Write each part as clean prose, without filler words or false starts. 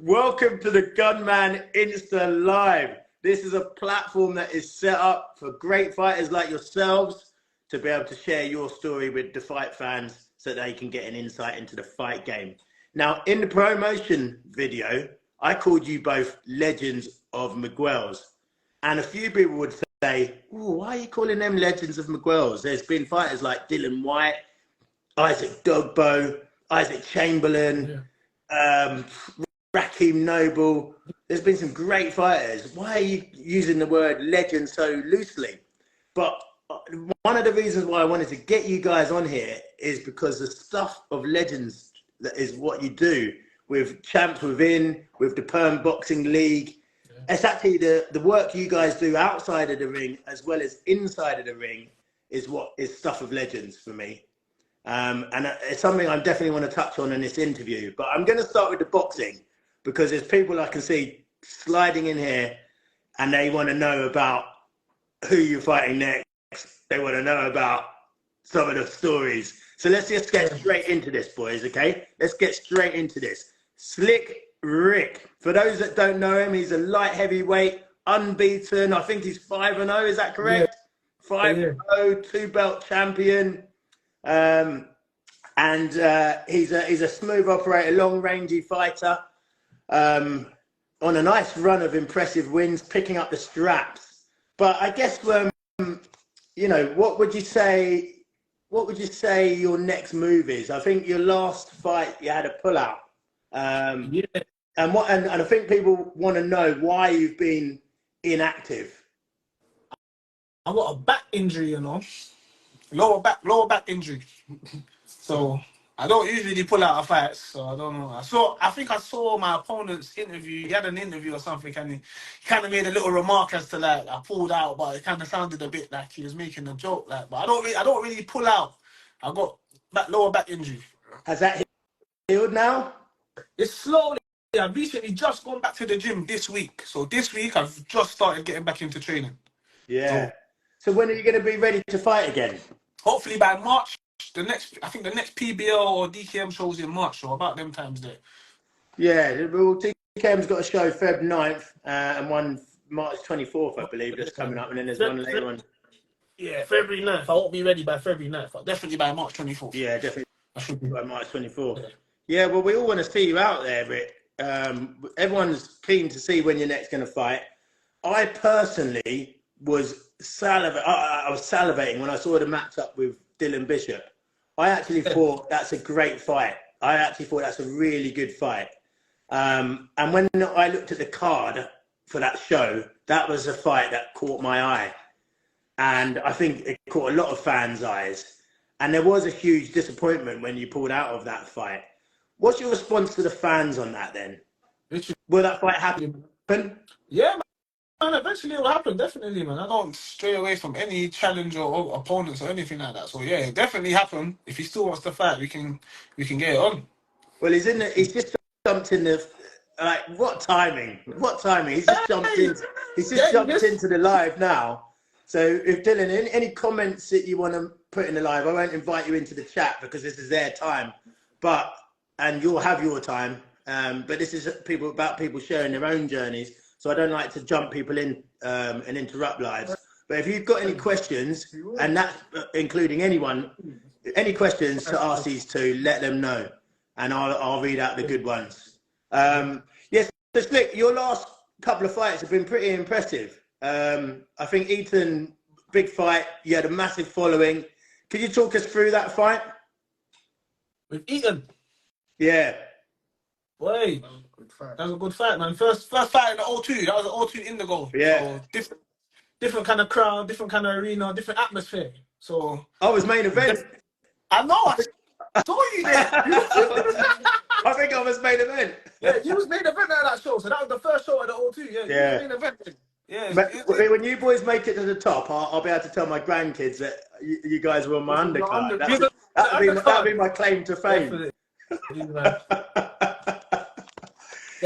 Welcome to the Gunman Insta Live. This is a platform that is set up for great fighters like yourselves to be able to share your story with the fight fans so they can get an insight into the fight game. Now, in the promotion video, I called you both legends of Miguels. And a few people would say, why are you calling them legends of Miguels? There's been fighters like Dylan White, Isaac Dogbo, Isaac Chamberlain, Raheem Noble. There's been some great fighters. Why are you using the word legend so loosely? But one of the reasons why I wanted to get you guys on here is because the stuff of legends that is what you do with Champs Within, with the Perm Boxing League. Yeah. It's actually the work you guys do outside of the ring as well as inside of the ring is what is stuff of legends for me. And it's something I definitely want to touch on in this interview. But I'm going to start with the boxing because there's people I can see sliding in here and they want to know about who you're fighting next. They want to know about some of the stories. So let's just get straight into this, boys, okay? Let's get straight into this. Slick Rick. For those that don't know him, he's a light heavyweight, unbeaten. I think he's 5-0, is that correct? Yeah. 5-0, two-belt champion. He's a smooth operator, long-rangey fighter. On a nice run of impressive wins, picking up the straps. But I guess, you know, what would you say your next move is? I think your last fight, you had a pullout. And I think people want to know why you've been inactive. I got a back injury, you know, lower back injury. So I don't usually pull out of fights. So I don't know. I think I saw my opponent's interview. He had an interview or something, and he kind of made a little remark as to like I pulled out, but it kind of sounded a bit like he was making a joke. Like, but I don't really pull out. I got lower back injury. Has that healed now? It's slowly. I've recently just gone back to the gym this week. So this week I've just started getting back into training. Yeah. So when are you going to be ready to fight again? Hopefully by March. I think the next PBL or DKM shows in March, so about them times there. Yeah, well, DKM's got a show Feb 9th and one March 24th, I believe, that's coming up, and then there's one later on. Yeah, February 9th. I won't be ready by February 9th, but definitely by March 24th. Yeah, definitely I should be by March 24th. Yeah, well, we all want to see you out there, Rick. Everyone's keen to see when you're next going to fight. I personally was salivating when I saw the matchup with Dylan Bishop. I actually thought that's a great fight. I actually thought that's a really good fight. And when I looked at the card for that show, that was a fight that caught my eye. And I think it caught a lot of fans' eyes. And there was a huge disappointment when you pulled out of that fight. What's your response to the fans on that then? Will that fight happen? Yeah, man, eventually it will happen, definitely, man. I don't stray away from any challenge or opponents or anything like that. So yeah, it definitely happen. If he still wants to fight, we can get it on. Well, he's just jumped in the what timing? What timing? He's just jumped in. He's just jumped into the live now. So if Dylan, any comments that you want to put in the live, I won't invite you into the chat because this is their time. And you'll have your time. But this is about people sharing their own journeys. So I don't like to jump people in and interrupt lives. But if you've got any questions, and that's including anyone, any questions to ask these two, let them know. And I'll read out the good ones. Yes, so Slick, your last couple of fights have been pretty impressive. I think Eton, big fight, you had a massive following. Could you talk us through that fight? With Eton? Yeah. Boy, that was a good fight, man. First fight in the O2. That was an O2 Indigo. Yeah. So different kind of crowd, different kind of arena, different atmosphere. So I was main event. I know. I told you that. I think I was main event. Yeah, you was main event at that show. So that was the first show at the O2. Yeah. You was main event. Yeah. But when you boys make it to the top, I'll be able to tell my grandkids that you guys were on my undercard. That'll be my claim to fame.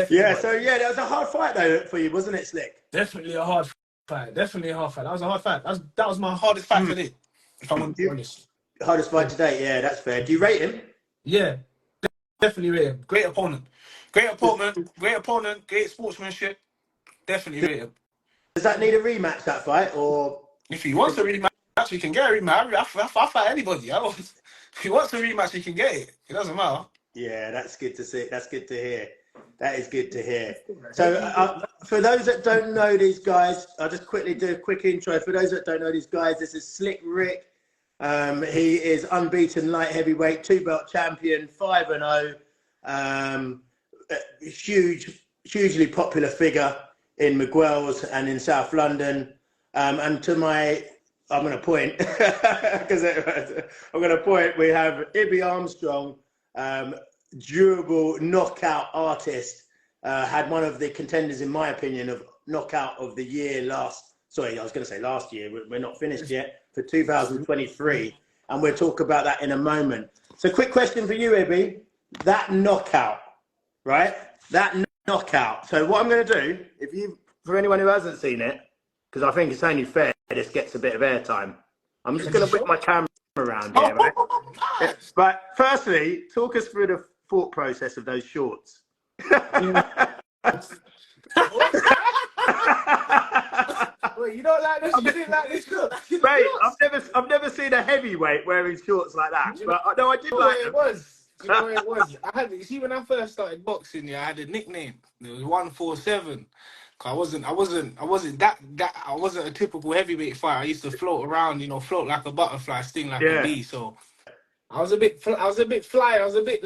Yeah, so yeah, that was a hard fight though for you, wasn't it, Slick? Definitely a hard fight. That was a hard fight. That was my hardest fight today, if I'm honest. Hardest fight today, yeah, that's fair. Do you rate him? Yeah, Definitely rate him. Great opponent. Great sportsmanship. Definitely rate him. Does that need a rematch, that fight, or? If he wants a rematch, he can get a rematch. I fight anybody. If he wants a rematch, he can get it. It doesn't matter. Yeah, that's good to see. That's good to hear. That is good to hear. So, for those that don't know these guys, I'll just quickly do a quick intro. For those that don't know these guys, this is Slick Rick. He is unbeaten light heavyweight, 2-belt champion, 5-0. Hugely popular figure in Miguels and in South London. And to my, I'm going to point, because I'm going to point, we have Ibby Armstrong, durable knockout artist, had one of the contenders, in my opinion, of knockout of the year last year. We're not finished yet, for 2023. And we'll talk about that in a moment. So quick question for you, Ibby. That knockout, right? That knockout. So what I'm going to do, for anyone who hasn't seen it, because I think it's only fair this gets a bit of airtime, I'm just going to whip my camera around here, right? Nice. But firstly, talk us through the thought process of those shorts. Wait, you don't like this? You didn't like this short? Mate, I've never seen a heavyweight wearing shorts like that. But no, I did like it was. You know what it was? You see, when I first started boxing, yeah, I had a nickname. It was 147. I wasn't a typical heavyweight fighter. I used to float around, float like a butterfly, sting like a bee. So I was a bit fly. I was a bit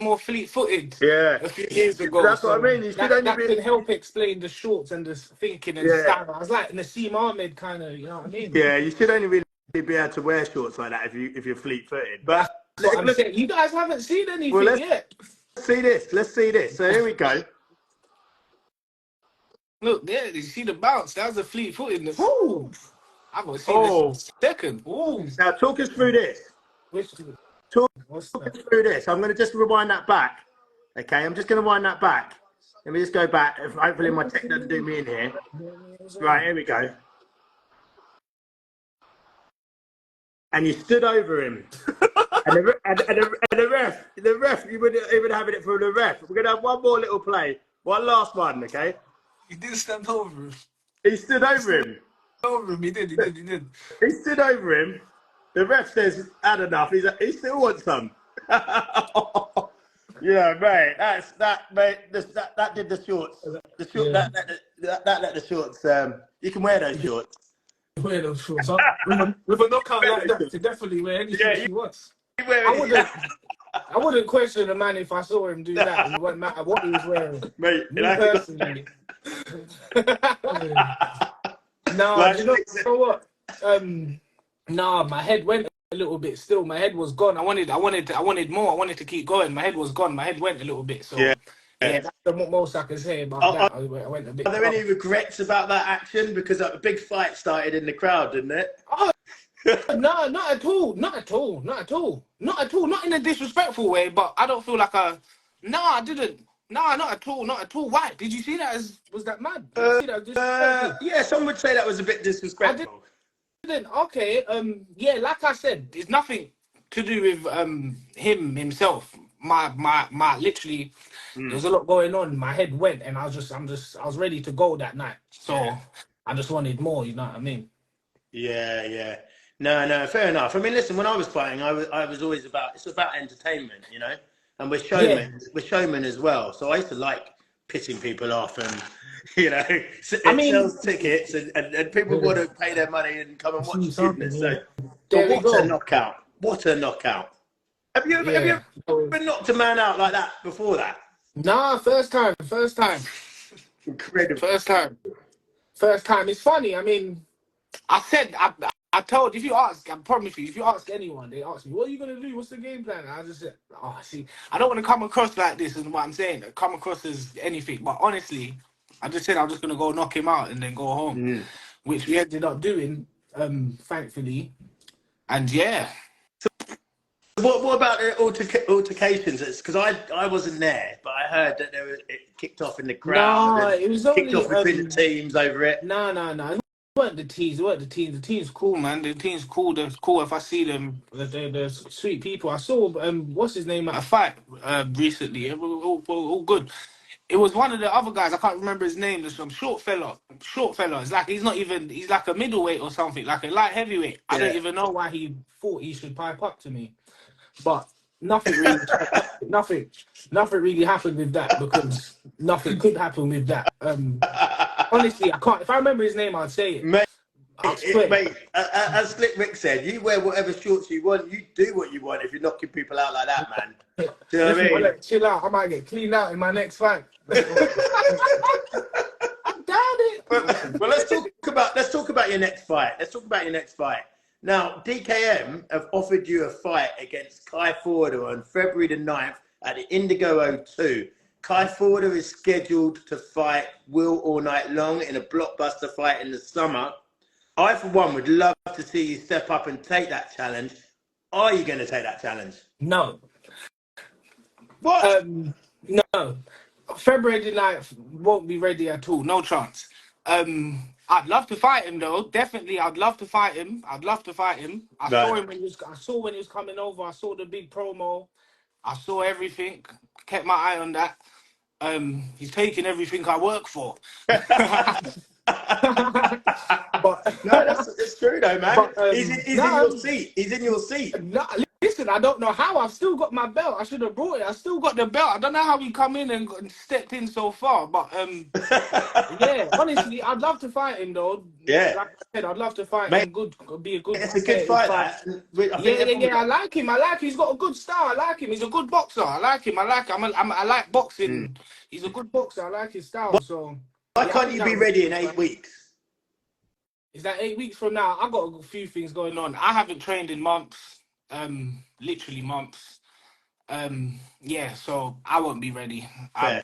more fleet-footed. Yeah. A few years ago. That's what I mean. You should that can help explain the shorts and the thinking and style. I was like Nassim Ahmed kind of, you know what I mean? Yeah, you should only really be able to wear shorts like that if you're fleet-footed. But what I'm saying, you guys haven't seen anything yet. Let's see this. So here we go. Look, there, you see the bounce. That was a fleet-footedness. Ooh. I've got to see this second. Ooh. Now, talk us through this. Talk us through this. I'm going to just rewind that back. Okay, I'm just going to wind that back. Let me just go back. Hopefully my tech doesn't do me in here. Right, here we go. And you stood over him. and the ref, you wouldn't even having it for the ref. We're going to have one more little play. One last one, okay? He did stand over him. He stood over him. Over him, he did. He stood over him. The ref says, had enough. He still wants some. Yeah, mate. That did the shorts. The short, that let the shorts. You can wear those shorts. Wear those shorts. With a knockout like that, to definitely wear anything he wants. I wouldn't question a man if I saw him do that. It wouldn't matter what he was wearing. Mate, me personally. No, do you know what? Nah, my head went a little bit still. My head was gone. I wanted more. I wanted to keep going. My head was gone. My head went a little bit. So yeah, that's the most I can say about that. I went a bit. Are there any regrets about that action? Because a big fight started in the crowd, didn't it? Oh, no, not at all. Not in a disrespectful way, but I don't feel like I didn't. No, not at all. Why? Did you see that? Was that mad? Did you see that? Disrespectful? Yeah, some would say that was a bit disrespectful. Okay, yeah, like I said, it's nothing to do with himself. My literally, there was a lot going on. My head went, and I was ready to go that night. So I just wanted more. You know what I mean? Yeah. No, fair enough. I mean, listen, when I was fighting, I was always it's about entertainment, and we're showmen as well. So I used to like pissing people off, and it sells tickets, and people want to pay their money and come and watch goodness. So what a knockout! What a knockout! Have you ever knocked a man out like that before that? Nah, first time. Incredible. First time. It's funny. I mean, I told, if you ask, I promise you, if you ask anyone, they ask me, what are you going to do? What's the game plan? And I just said, I don't want to come across like this is what I'm saying. Come across as anything. But honestly, I just said I'm just going to go knock him out and then go home, which we ended up doing, thankfully. And yeah. So what about the altercations? Because I wasn't there, but I heard that it kicked off in the crowd. No, it was only... Kicked off between the teams over it. No. weren't the teams. They weren't the teams. The team's cool, man. The team's cool. They're cool. If I see them, they're sweet people. I saw what's his name at a fight recently. It was all good. It was one of the other guys. I can't remember his name. There's some short fella. Short fella. It's like he's not even. He's like a middleweight or something. Like a light heavyweight. I don't even know why he thought he should pipe up to me. But nothing really, nothing really happened with that because nothing could happen with that. Honestly, I can't. If I remember his name, I'd say it. Mate, as Slick Rick said, you wear whatever shorts you want. You do what you want if you're knocking people out like that, man. Do you know what I mean? Chill out. I might get cleaned out in my next fight. I'm down it. Well, let's talk about your next fight. Let's talk about your next fight. Now, DKM have offered you a fight against Kai Forder on February the 9th at the Indigo 02. Kai Forder is scheduled to fight Will all night long in a blockbuster fight in the summer. I, for one, would love to see you step up and take that challenge. Are you going to take that challenge? No. What? No. February the 9th won't be ready at all. No chance. I'd love to fight him though. Definitely, I'd love to fight him. I saw him when he was. I saw when he was coming over. I saw the big promo. I saw everything. Kept my eye on that. He's taking everything I work for. But no, it's true though, man. But, he's in your seat. He's in your seat. No, listen, I don't know how. I've still got my belt. I should have brought it. I still got the belt. I don't know how we come in and stepped in so far. But yeah, honestly, I'd love to fight him though. Yeah, like I said, I'd love to fight him. Be a good. It's a good fight. I like him. He's got a good style. I like him. He's a good boxer. I like him. I like boxing. He's a good boxer. I like his style. So why can't you be ready in 8 weeks? Is that 8 weeks from now? I've got a few things going on. I haven't trained in months, literally months. Yeah, so I won't be ready. I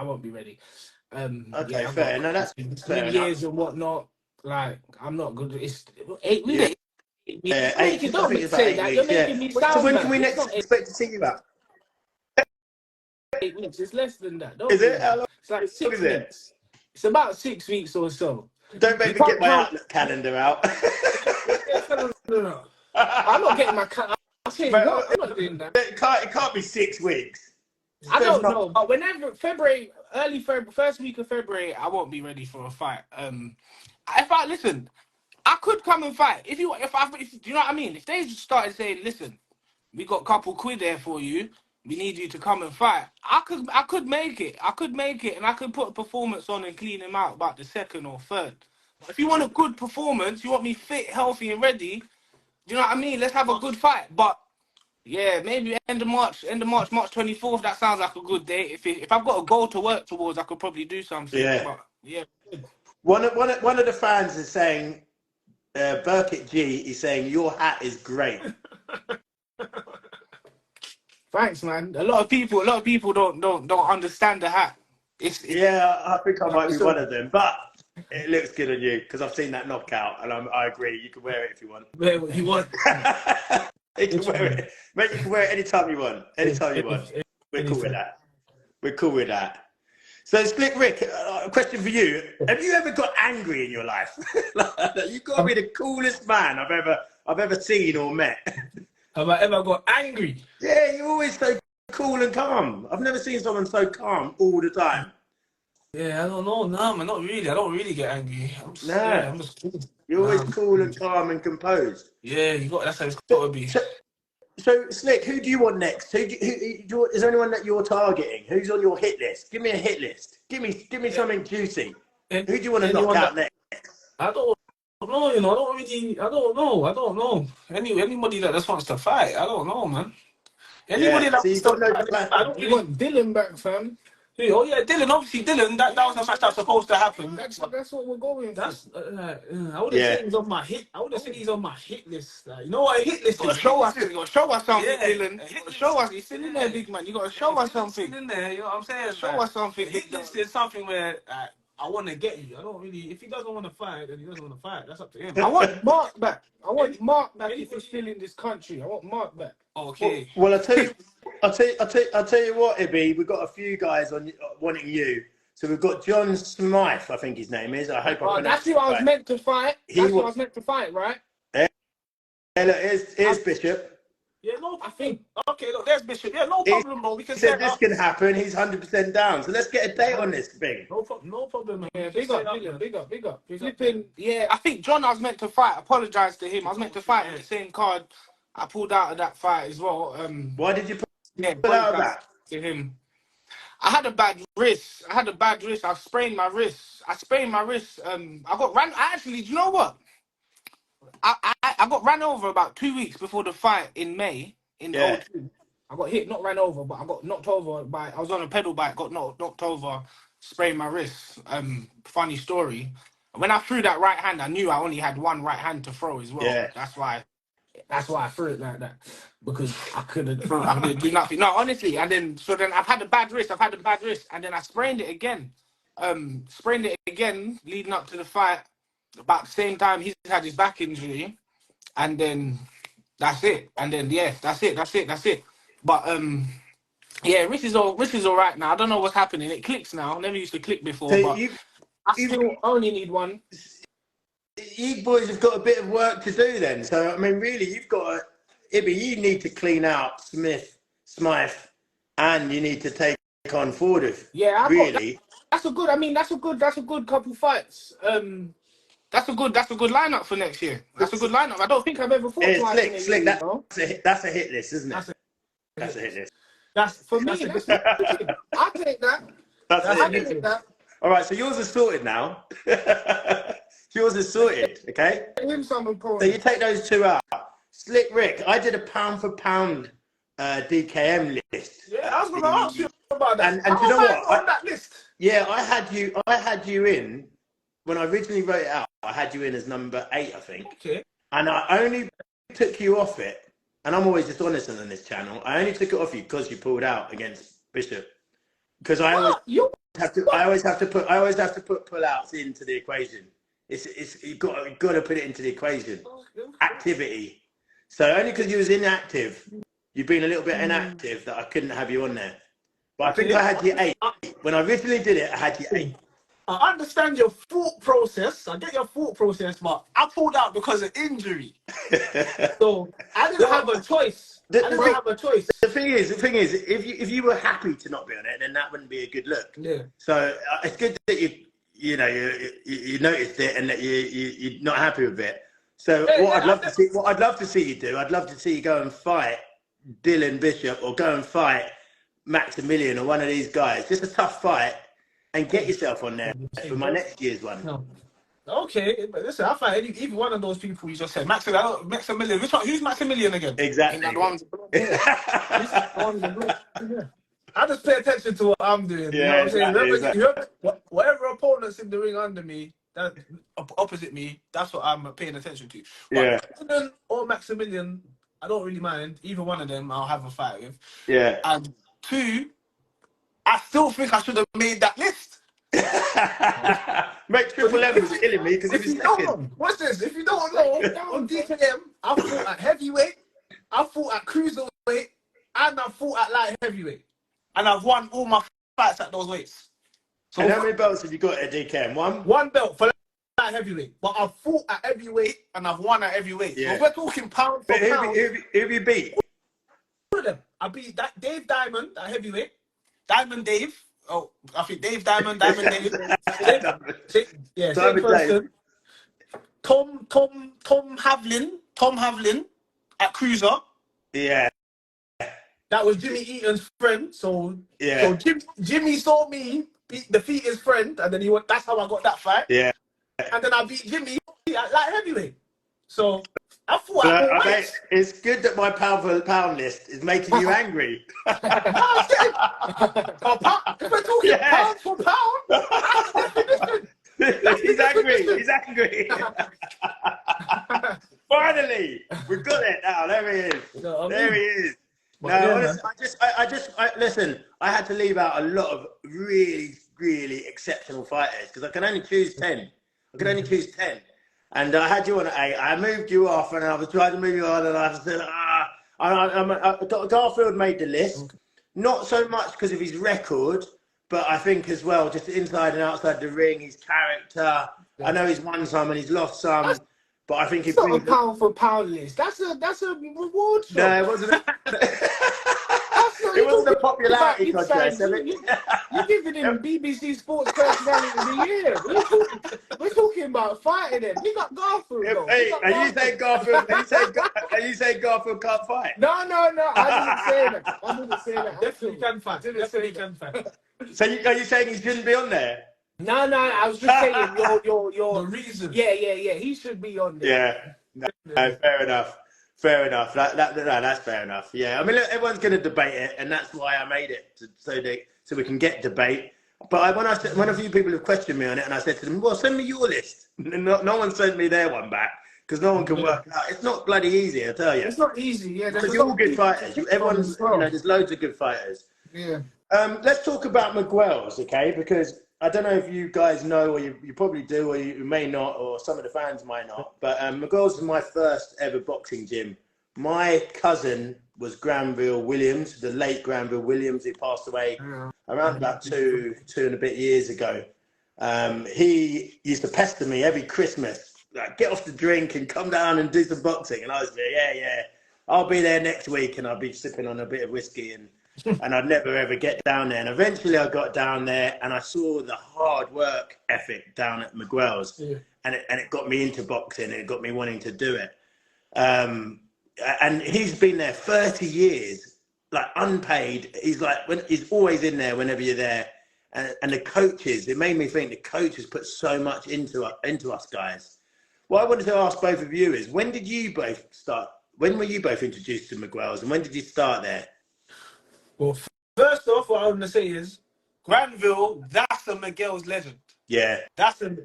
won't be ready. Okay, fair. No, that's fair. Years and whatnot. Like, I'm not good. It's 8 weeks. Yeah, 8 weeks. I think it's about 8 weeks. You're making me sound so when can we next expect to see you back? 8 weeks. It's less than that. Is it? How long? It's like 6 weeks. It's about 6 weeks or so. Don't make me get my Outlook calendar out. No. I'm not getting my calendar. I'm not doing that. It can't be 6 weeks. I don't know, but whenever first week of February, I won't be ready for a fight. Listen, I could come and fight if do you know what I mean? If they just started saying, listen, we got a couple quid there for you. We need you to come and fight. I could make it. And I could put a performance on and clean him out about the second or third. But if you want a good performance, you want me fit, healthy, and ready, you know what I mean? Let's have a good fight. But yeah, maybe end of March, March 24th, that sounds like a good day. If I've got a goal to work towards, I could probably do something. Yeah. But, yeah. One of the fans is saying, Burkett G is saying, your hat is great. Thanks, man. A lot of people don't understand the hat. Yeah, I think I might be one of them, but it looks good on you because I've seen that knockout, and I agree. You can wear it if you want. Wear what you want. You can wear it, mate. You can wear it anytime you want. Anytime you want. We're cool with that. We're cool with that. So, Slick Rick, a question for you: have you ever got angry in your life? You've got to be the coolest man I've ever seen or met. Have I ever got angry? Yeah, you're always so cool and calm. I've never seen someone so calm all the time. Yeah, I don't know. No, man, not really. I don't really get angry. I'm just cool. You're always cool and calm and composed. Yeah, that's how it's got to be. So, Slick, who do you want next? Is there anyone that you're targeting? Who's on your hit list? Give me a hit list. Give me something juicy. Who do you want to knock out next? I don't know, I don't know. Anybody that just wants to fight, I don't know, man. Anybody that wants to fight, I don't really want Dylan back, fam. Oh yeah, Dylan. Obviously, Dylan. That was a match that's supposed to happen. That's what we're going. I would have said he's on my hit. I would have said he's on my hit list. Like, you know what a hit list is? You got to show us something, Dylan. You got to show us. He's still in there, big man. You got to show us something. He's in there. You know what I'm saying? Show us something. Hit list is something where I want to get you. I don't really. If he doesn't want to fight, then he doesn't want to fight. That's up to him. I want Mark back. If he's still in this country. I want Mark back. Okay. Well, I'll tell you what, Ibby. We've got a few guys wanting you. So we've got John Smythe, I think his name is. I hope I pronounced that's who I was meant to fight. That's who I was meant to fight, right? Yeah, look, here's Bishop. Yeah, no, I think. Okay, look, there's Bishop. Yeah, no problem, bro. We can said set this up. can happen. He's 100% down. So let's get a date on this thing. No problem, man. Yeah, big up. Flipping, yeah, I think John I was meant to fight. Apologise to him. I was meant to fight in the same card. I pulled out of that fight as well. Why did you pull out of that? To him. I had a bad wrist. I sprained my wrist. I got ran. Actually, do you know what? I got ran over about 2 weeks before the fight in May in the O2. I got hit, not ran over, but I got knocked over by. I was on a pedal bike, got knocked over, sprained my wrist. Funny story. When I threw that right hand, I knew I only had one right hand to throw as well. Yeah. That's why I threw it like that, because I couldn't do nothing. No, honestly. And then I've had a bad wrist, and then I sprained it again. Leading up to the fight. About the same time, he's had his back injury, and then that's it. And then that's it. But yeah, wrist is all right now. I don't know what's happening. It clicks now. Never used to click before, So but I still only need one. You boys have got a bit of work to do then. So I mean, really, you've got Ibby. You need to clean out Smythe, and you need to take on Ford. Yeah, really. That's a good couple fights. That's a good lineup for next year. That's a good lineup. I don't think I've ever fought twice. Slick. That's a hit list, isn't it? That's a hit list. That's for me. I take that. I take that. All right, so yours is sorted now. Yours is sorted, okay? So you take those two out. Slick Rick, I did a pound for pound DKM list. Yeah, I was going to ask you about that. And you know what? On that list. Yeah, I had you in when I originally wrote it out. I had you in as number 8, I think. Okay. And I only took you off it, and I'm always just honest on this channel. I only took it off you because you pulled out against Bishop. Because I always have to put pullouts into the equation. You've got to put it into the equation. Activity. So only because you was inactive, you've been a little bit inactive, that I couldn't have you on there. But I think I had you 8. When I originally did it, I had you 8. I understand your thought process. I get your thought process, but I pulled out because of injury. So I didn't have a choice. The thing is, if you were happy to not be on it, then that wouldn't be a good look. Yeah. So it's good that you noticed it and that you're not happy with it. So I'd love to see you do, I'd love to see you go and fight Dylan Bishop or go and fight Maximilian or one of these guys. Just a tough fight. And get yourself on there for my next year's one. No. Okay, but listen, I find even one of those people you just said, Maximilian. Who's Maximilian again? Exactly. I just pay attention to what I'm doing. Yeah, you know what I'm saying? Whatever opponents in the ring under me, that opposite me, that's what I'm paying attention to. But Dylan or Maximilian, I don't really mind. Either one of them, I'll have a fight with. Yeah. And 2. I still think I should have made that list. Mate, Triple M was killing me because he was second. What's this? If you don't know, on DKM, I fought at heavyweight, I fought at cruiserweight, and I fought at light heavyweight. And I've won all my fights at those weights. So and how many belts have you got at DKM? One belt for light heavyweight. But I've fought at heavyweight and I've won at heavyweight. Yeah. So we're talking pound for pound. Who have you beat? All of them. I beat Dave Diamond at heavyweight. Diamond Dave. Oh, I think Dave Diamond Dave. Yeah, same person. Tom Havlin at Cruiser. Yeah. That was Jimmy Eaton's friend. So Jimmy saw me defeat his friend, and then that's how I got that fight. Yeah. And then I beat Jimmy at light heavyweight. So I thought it's good that my pound for pound list is making you angry. If we're talking pound for pound, he's angry. Finally, we've got it now. There he is. There he is. Honestly, listen. I had to leave out a lot of really, really exceptional fighters because I can only choose 10. And I had you on at 8. I moved you off, and I was trying to move you on, and I said, Garfield made the list. Not so much because of his record, but I think as well, just inside and outside the ring, his character. I know he's won some and he's lost some, but I think he It's not a brings. pound for pound list. That's a reward show. No, it wasn't. It It wasn't a popularity contest. You're giving him BBC Sports Personality of the Year. We're talking about fighting him. Big up Garfield, though. Hey, are you saying Garfield? Are you saying Garfield can't fight? No. I didn't say that. Definitely can fight. Definitely can fight. So are you saying he shouldn't be on there? No. I was just saying your The reason. Yeah. He should be on there. Yeah. No, fair enough. Fair enough. That's fair enough. Yeah. I mean, look, everyone's going to debate it, and that's why I made it so we can get debate. But when a few people have questioned me on it, and I said to them, "Well, send me your list." No one sent me their one back because no one can work it out. It's not bloody easy, I tell you. It's not easy. Yeah, because you're all good fighters. Everyone's, there's loads of good fighters. Yeah. Let's talk about Miguels, okay? Because I don't know if you guys know, or you probably do, or you may not, or some of the fans might not. But Miguels was my first ever boxing gym. My cousin was Granville Williams, the late Granville Williams, who passed away around about two and a bit years ago. He used to pester me every Christmas, like, get off the drink and come down and do some boxing. And I was like, yeah, I'll be there next week, and I'll be sipping on a bit of whiskey and I'd never ever get down there. And eventually I got down there and I saw the hard work ethic down at Miguels, and it got me into boxing, and it got me wanting to do it. And he's been there 30 years, like unpaid. He's always in there whenever you're there. And the coaches, it made me think the coaches put so much into us guys. What I wanted to ask both of you is, when were you both introduced to Miguels, and when did you start there? Well, first off, what I want to say is, Granville, that's a Miguels legend. Yeah. That's a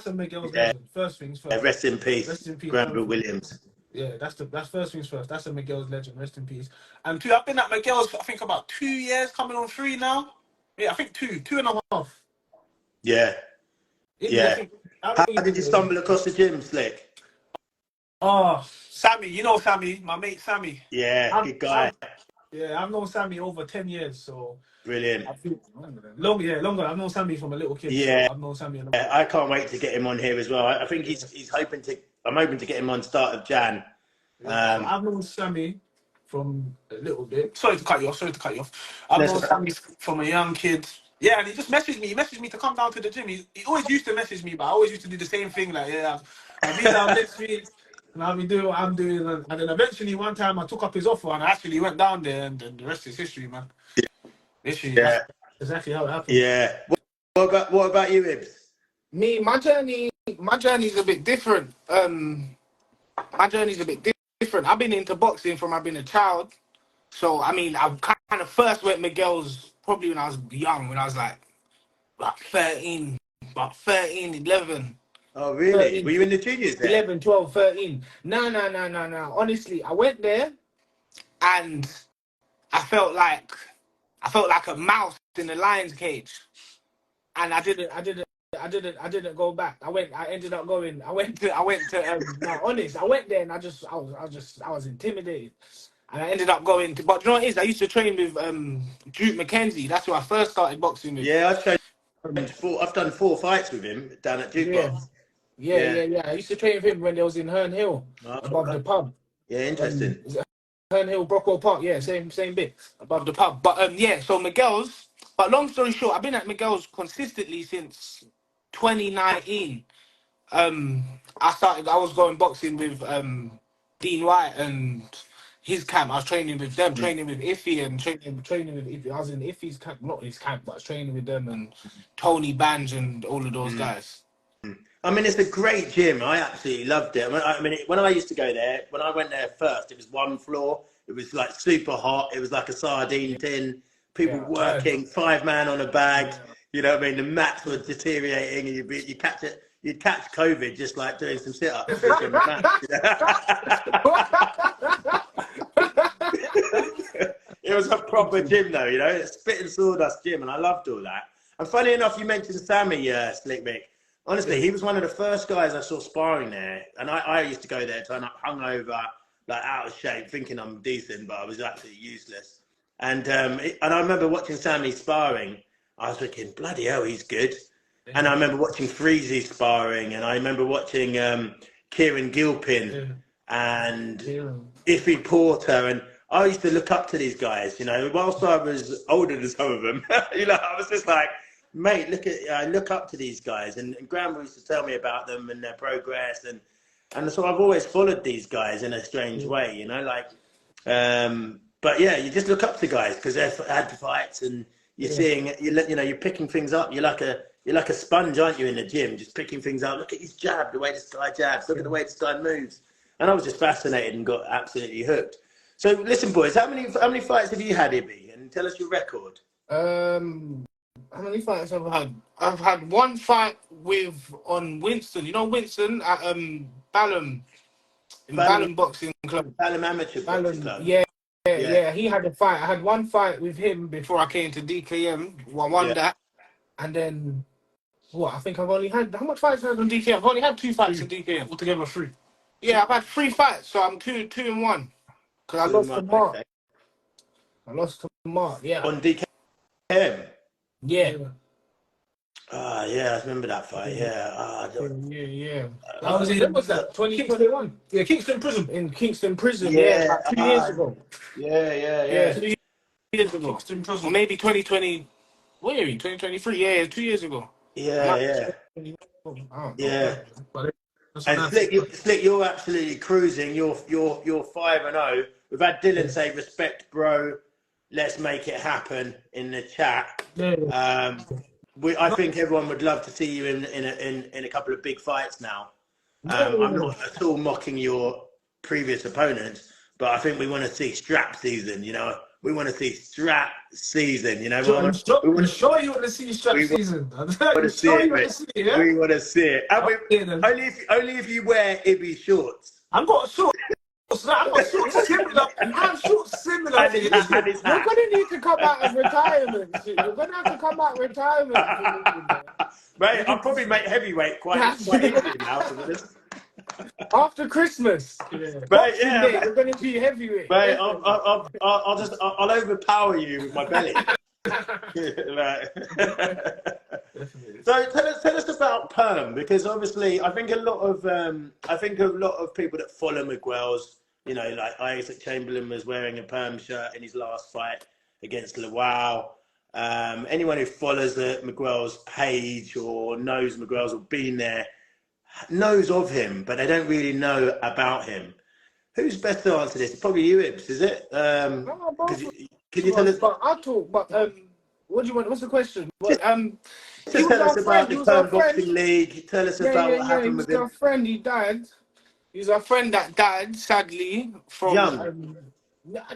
Miguels legend. First things first. Yeah, rest in peace, Granville Williams. Yeah, that's first things first. That's a Miguels legend. Rest in peace. And two, I've been at Miguels for I think about 2 years, coming on 3 now. Yeah, I think 2.5. Yeah. How did you stumble across the gym, Slick? Oh, Sammy, you know Sammy, my mate Sammy. Yeah, good guy. I've known Sammy over 10 years, so brilliant. Longer. I've known Sammy from a little kid. Yeah, so I've known Sammy. I can't wait to get him on here as well. I think he's hoping to. I'm hoping to get him on start of Jan. I've known Sammy from a little bit. Sorry to cut you off. I've known Sammy from a young kid. Yeah, and he just messaged me. He messaged me to come down to the gym. He always used to message me, but I always used to do the same thing. Like, I'll be down next week. And I'll be doing what I'm doing. And then eventually one time I took up his offer and I actually went down there, and the rest is history, man. History. Yeah. That's exactly how it happened. Yeah. What about you, Ibbs? Me, my journey's a bit different. I've been into boxing from I've been a child. So, I mean, I kind of first went Miguels probably when I was young, when I was like 13, 11. Oh, really? 13, were you in the juniors there? 11, 12, 13. No. Honestly, I went there and I felt like a mouse in a lion's cage. And I didn't go back. I went to no, honest, I went there and I was intimidated. And I ended up going to, but you know what it is? I used to train with Duke McKenzie. That's who I first started boxing with. Yeah, I've done 4 fights with him down at Duke Box. Yeah. I used to train with him when they was in Herne Hill, above the pub. Yeah, interesting. Herne Hill, Brockwell Park. Yeah, same bit above the pub. But so Miguels. But long story short, I've been at Miguels consistently since 2019. I was going boxing with Dean White and his camp. I was training with them, training with Iffy and training with Iffy. I was in Iffy's camp, not his camp, but I was training with them and Tony Banj and all of those guys. I mean, it's a great gym. I absolutely loved it. I mean, when I used to go there, when I went there first, it was 1 floor. It was like super hot. It was like a sardine tin. People working, 5-man on a bag. You know what I mean? The mats were deteriorating, and you'd catch COVID just like doing some sit-ups. It was a proper gym, though. You know, it's spit and sawdust gym, and I loved all that. And funny enough, you mentioned Sammy Slick Rick. Honestly, he was one of the first guys I saw sparring there, and I used to go there, turn up hungover, like out of shape, thinking I'm decent, but I was absolutely useless. And I remember watching Sammy sparring, I was thinking, bloody hell, he's good. And I remember watching Freezy sparring, and I remember watching Kieran Gilpin and Iffy Porter, and I used to look up to these guys, you know, whilst I was older than some of them. You know, I was just like, mate, look up to these guys. And Granville used to tell me about them and their progress, and so I've always followed these guys in a strange way, you know, like. But yeah, you just look up to guys because they've had fights, and you're seeing, you know, you're picking things up. You're like a sponge, aren't you, in the gym, just picking things up. Look at his jab, the way this guy jabs. Look at the way this guy moves. And I was just fascinated and got absolutely hooked. So listen, boys, how many fights have you had, Ibby? And tell us your record. How many fights have I had? I've had one fight on Winston. You know Winston at Balham, in Balham Boxing Club. Balham Amateur Boxing Club. Yeah. He had a fight. I had one fight with him before I came to DKM. I won that, and then what? I think I've only had, how much fights have I had on DKM? I've only had 2 fights in DKM. Altogether 3. Yeah, I've had 3 fights, so I'm 2-1. Because I lost to Mark. Okay. I lost to Mark. Yeah. On DKM. Yeah. Yeah, I remember that fight. Yeah. How was it? When was that? 2021. Yeah, Kingston Prison. In Kingston Prison, about 2 years ago. Yeah. 2 years ago. Kingston Prison. Or maybe 2020. What are you? 2023? Yeah, 2 years ago. Yeah. But And Slick, you're absolutely cruising. You're 5-0. We've had Dylan say, "Respect, bro. Let's make it happen" in the chat. I think everyone would love to see you in a couple of big fights now. I'm not at all mocking your previous opponents, but I think we want to see strap season. You know, we want to see strap season. You know, you want to see strap season. We want to see it. Only if you wear Ibby shorts. I've got shorts. I've got shorts similar. You're going to need to come out of retirement. You're going to have to come out of retirement. Mate, I'll probably make heavyweight quite easy now. After Christmas. Mate, you're going to be heavyweight. Mate, I'll overpower you with my belly. So tell us about Perm, because obviously I think a lot of people that follow Miguels, you know, like Isaac Chamberlain was wearing a Perm shirt in his last fight against Lawal. Anyone who follows the Miguels page or knows Miguels or been there knows of him, but they don't really know about him. Who's best to answer this? Probably you, Ibbs, is it? Can you tell us? But I'll talk. But what do you want? What's the question? Just tell us about the Perm Boxing League. Tell us about what happened with him. He was our friend. He died. He's our friend that died, sadly, from young.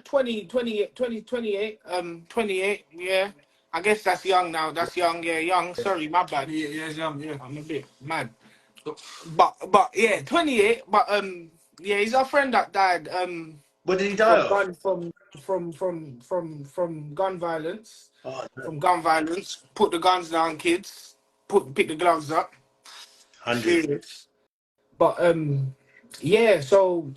28. Yeah, I guess that's young now. That's young. Yeah, young. Sorry, my bad. Yeah, young. Yeah, I'm a bit mad. But yeah, 28. But yeah, he's our friend that died. What did he die of? From gun violence. Oh, no. From gun violence. Put the guns down, kids. Pick the gloves up. 100. But yeah. So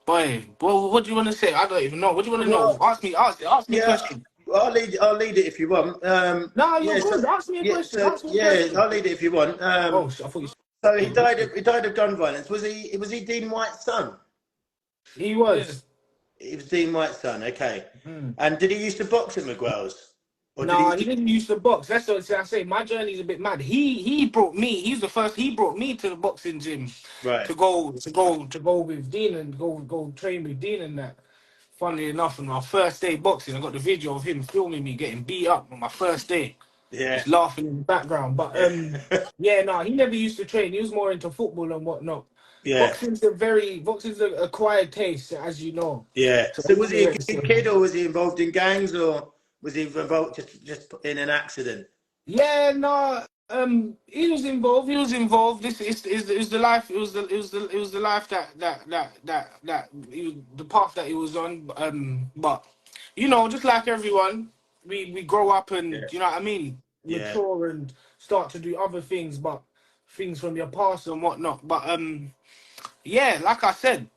boy, what do you want to say? I don't even know. What do you want to know? Ask me a question. I'll lead it if you want. No, you're good. Ask me a question. I'll lead it if you want. I thought you. So he died of gun violence. Was he Dean White's son? He was. He was Dean White's son. Okay. And did he used to box at Miguels? No, he didn't used to box. That's what I say. My journey's a bit mad. He brought me. He's the first. He brought me to the boxing gym. Right. To go with Dean and go train with Dean and that. Funnily enough, on my first day boxing, I got the video of him filming me getting beat up on my first day. Yeah. Just laughing in the background. But he never used to train. He was more into football and whatnot. Yeah. Boxing's an acquired taste, as you know. Yeah. So was he a kid, or was he involved in gangs, or was he involved just in an accident? Yeah, no. He was involved. This is the life. It was the life the path that he was on. But you know, just like everyone, we grow up and you know what I mean, mature and start to do other things, but things from your past and whatnot. But yeah, like I said,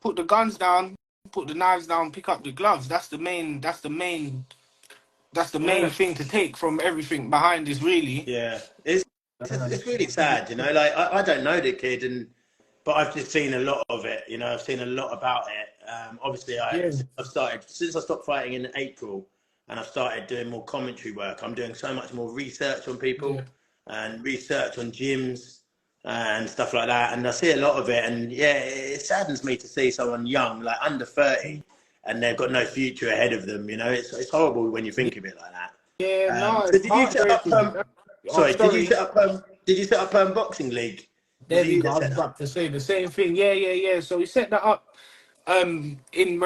put the guns down, put the knives down, pick up the gloves. That's the main that's the main thing to take from everything behind this, really. Yeah, it's really sad, you know. Like I don't know the kid, but I've just seen a lot of it. You know, I've seen a lot about it. Obviously, Yeah, since I stopped fighting in April, and I've started doing more commentary work. I'm doing so much more research on yeah, people and research on gyms and stuff like that. And I see a lot of it, and yeah, it saddens me to see someone young, like under 30, and they've got no future ahead of them. You know, it's horrible when you think of it like that. yeah. No, So it's did you set up? heartbreaking. Oh, Sorry, did you sorry. set up? Did you set up Boxing League? Was There it we you go. that I was set up? about to say the same thing. Yeah, yeah, yeah. So we set that up in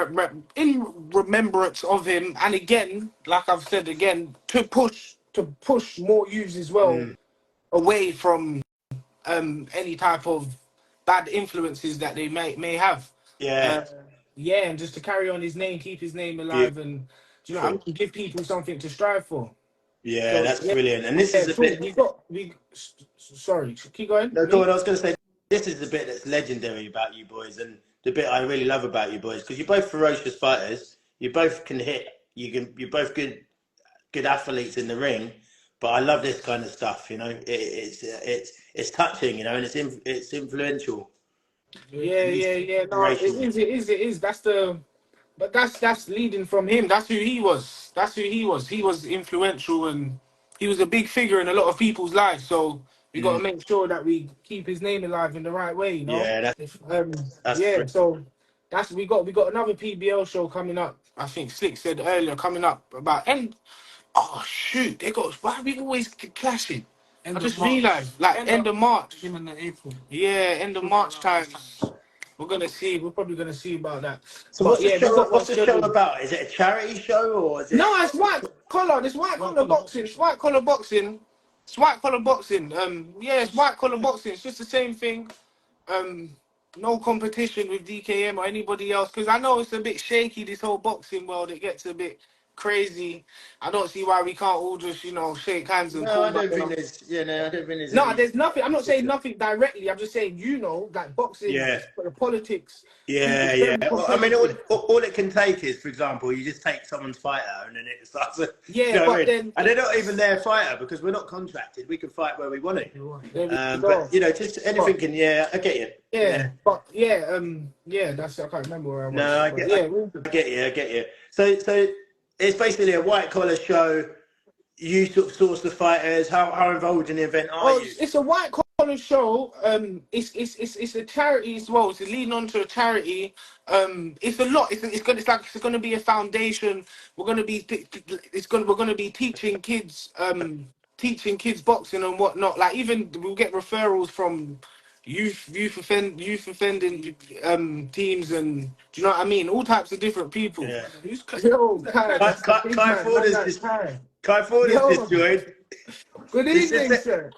remembrance of him, and again, like I've said again, to push more youths as well Mm, away from any type of bad influences that they may have. yeah, Uh, yeah, and just to carry on his name, keep his name alive, and do you know what I beautiful. mean, give people something to strive for. Yeah, So that's yeah, brilliant. And this yeah. is a So bit. sorry, keep going. No, go Me? on. I was going to say this is the bit that's legendary about you boys, and the bit I really love about you boys because you're both ferocious fighters. You both can hit. You're both good athletes in the ring. But I love this kind of stuff. You know, it's touching. You know, and it's influential. Yeah, It's yeah, yeah. No, it inspirational. is, it is, it is. But that's leading from him. That's who he was. That's who he was. He was influential and he was a big figure in a lot of people's lives. So we got to Mm, make sure that we keep his name alive in the right way, you know. yeah, If that's yeah, so that's we got another PBL show coming up. I think Slick said earlier coming up about end. Oh shoot, they got why are we always clashing? I just realized like end of March. Beginning of April. Yeah, end of March time. We're gonna see. We're probably gonna see about that. So But what's the yeah, we show? got one What's the show scheduled. about? Is it a charity show or is it? No, it's white collar. It's white collar boxing. It's white collar boxing. It's white collar boxing. Yeah, it's white collar boxing. It's just the same thing. Um, no competition with DKM or anybody else because I know it's a bit shaky. This whole boxing world, it gets a bit crazy. I don't see why we can't all just shake hands and No, talk I about don't think it. there's. Yeah, no, I don't think there's No, any. there's nothing. I'm not saying nothing directly. I'm just saying, like boxing, Yeah. the politics, Yeah, people's yeah. very I mean, competitive. all it can take is, for example, you just take someone's fighter and then it starts. Do you Yeah, know what I but mean? then And they're not even their fighter because we're not contracted. We can fight where we want to. there we But go. you know, just anything But can. Yeah, I get you. Yeah. yeah, but yeah, yeah. That's I can't remember where I No, was. But I yeah, get you. I get you. So it's basically a white collar show. You sort of source the fighters. How involved in the event are oh, you? it's a white collar show. It's a charity as well. It's leading on to a charity. It's a lot. It's gonna be a foundation. We're gonna be teaching kids boxing and whatnot. Like even we'll get referrals from youth offending teams and do you know what I mean? All types of different people. Yeah. Yo, Kai, that's the big Kai man. Ford Man, has that's just Kai. Kai Ford has just Yo, joined. good He just evening, said, sir.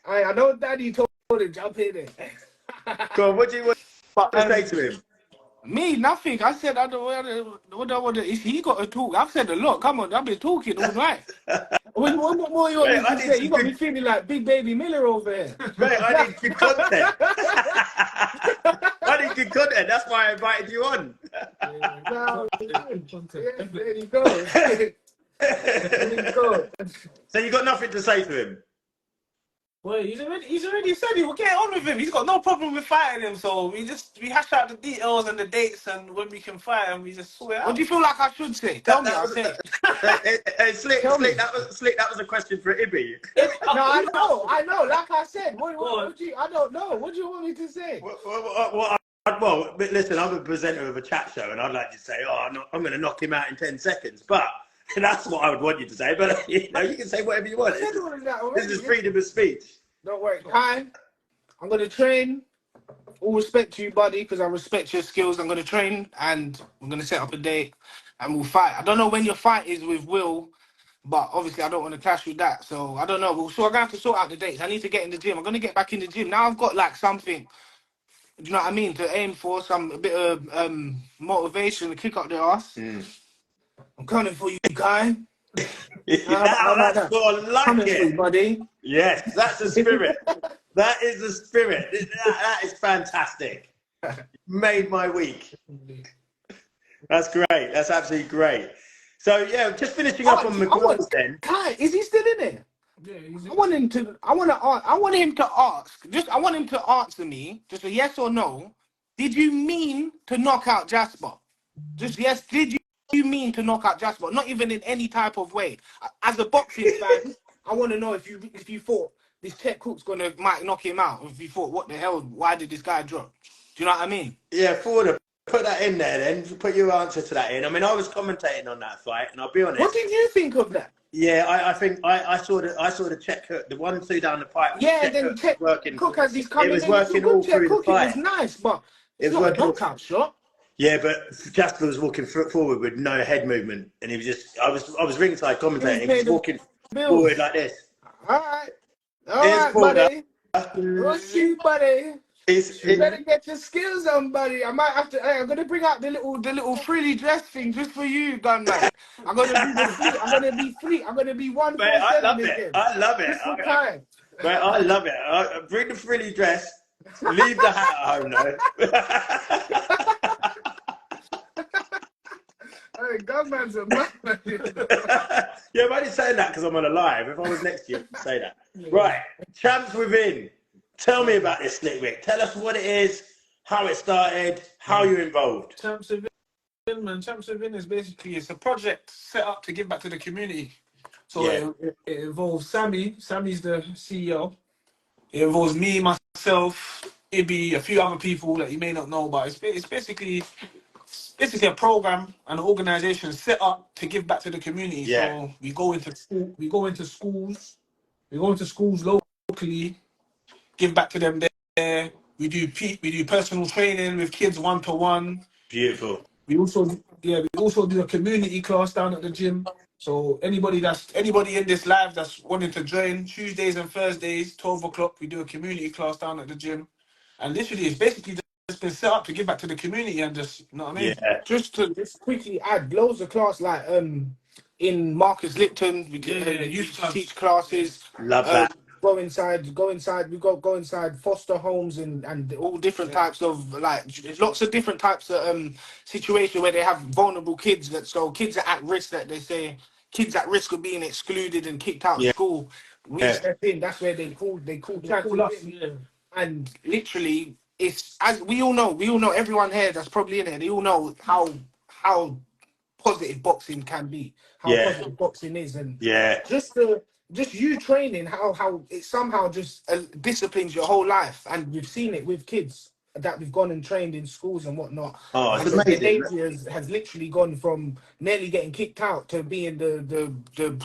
I know Daddy told him jump in there. "Go on, what do you want But to say to him?" me, nothing. I said I don't what I want to. He got to talk. I've said a lot. Come on, I've been talking all night. What more you want Mate, me I to need say? some You got me good. feeling like Big Baby Miller over here. Mate, I need good content. I need good content. That's why I invited you on. No, yeah, there you go. There you go. So you got nothing to say to him? Well, he's already said he will get on with him. He's got no problem with fighting him. So we hash out the details and the dates and when we can fight and we just sort it out. What do you feel like I should say? Tell me, That I'll was say it. Slick. Tell me. Slick. That was a question for Ibby. No, I know. Like I said, I don't know. What do you want me to say? Well, but listen, I'm a presenter of a chat show, and I'd like to say, I'm going to knock him out in 10 seconds. But that's what I would want you to say. But you can say whatever you want. I said all of that already. This is freedom of speech. Don't worry, Kai. I'm gonna train. All respect to you, buddy, because I respect your skills. I'm gonna train, and I'm gonna set up a date, and we'll fight. I don't know when your fight is with Will, but obviously I don't want to clash with that. So I don't know. So I'm gonna have to sort out the dates. I need to get in the gym. I'm gonna get back in the gym now. I've got like something. Do you know what I mean? To aim for a bit of motivation to kick up their ass. I'm coming for you, Kai. That's what I like Coming for you, it. buddy. Yes, that's the spirit. That is the spirit. That is fantastic. Made my week. That's great. That's absolutely great. So yeah, just finishing up on Miguels then. Kai, is he still in there? Yeah, he's I want him to answer me, just a yes or no. Did you mean to knock out Jasper? Just yes, did you mean to knock out Jasper? Not even in any type of way. As a boxing fan, I want to know if you thought this Ted Cook's might knock him out. If you thought, what the hell, why did this guy drop? Do you know what I mean? Yeah, forward. Put that in there then. Put your answer to that in. I mean, I was commentating on that fight, and I'll be honest. What did you think of that? Yeah, I think I saw the check hook, the 1-2 down the pipe. Yeah, then Ted Cook as he's coming. It was working all through the fight. It was nice, but it was not working a knockout shot. Yeah, but Jasper was walking forward with no head movement, and he was just. I was ringside commentating. He was walking forward like this. All right, buddy. What's you, buddy? You better get your skills on, buddy. I might have to. Hey, I'm gonna bring out the little frilly dress thing just for you, gunman. I'm gonna be I'm gonna be free. I'm gonna be 147 again. I love it. I love it. Bring the frilly dress. Leave the hat at home, though. Hey, gunman's a man. Yeah, I'm only saying that because I'm on a live. If I was next to you, I'd say that. Right, Champs Within. Tell me about this, Slick Rick. Tell us what it is, how it started, how you're involved. Champs Within, man. Champs Within is basically, it's a project set up to give back to the community. So it involves Sammy. Sammy's the CEO. It involves me, myself, Ibby, a few other people that you may not know, but it's basically a program and an organization set up to give back to the community. Yeah. So we go into schools locally, give back to them there. We do personal training with kids 1-to-1. Beautiful. We also do a community class down at the gym. So anybody in this live that's wanting to join, Tuesdays and Thursdays, 12 o'clock, we do a community class down at the gym. And literally, it's basically just been set up to give back to the community and just, you know what I mean? Yeah. Just to quickly add, loads of class like in Marcus Lipton, we used to teach classes. Love that. Go inside. We go inside foster homes and all different types of lots of different types of situations where they have vulnerable kids. So kids are at risk. That they say kids at risk of being excluded and kicked out of school. We step in. That's where they call us. And literally, it's as we all know. Everyone here that's probably in it, they all know how positive boxing can be. How positive boxing is, and just you training, how it somehow just disciplines your whole life. And we've seen it with kids that we've gone and trained in schools and whatnot. Oh, it's and amazing. The behaviour has literally gone from nearly getting kicked out to being the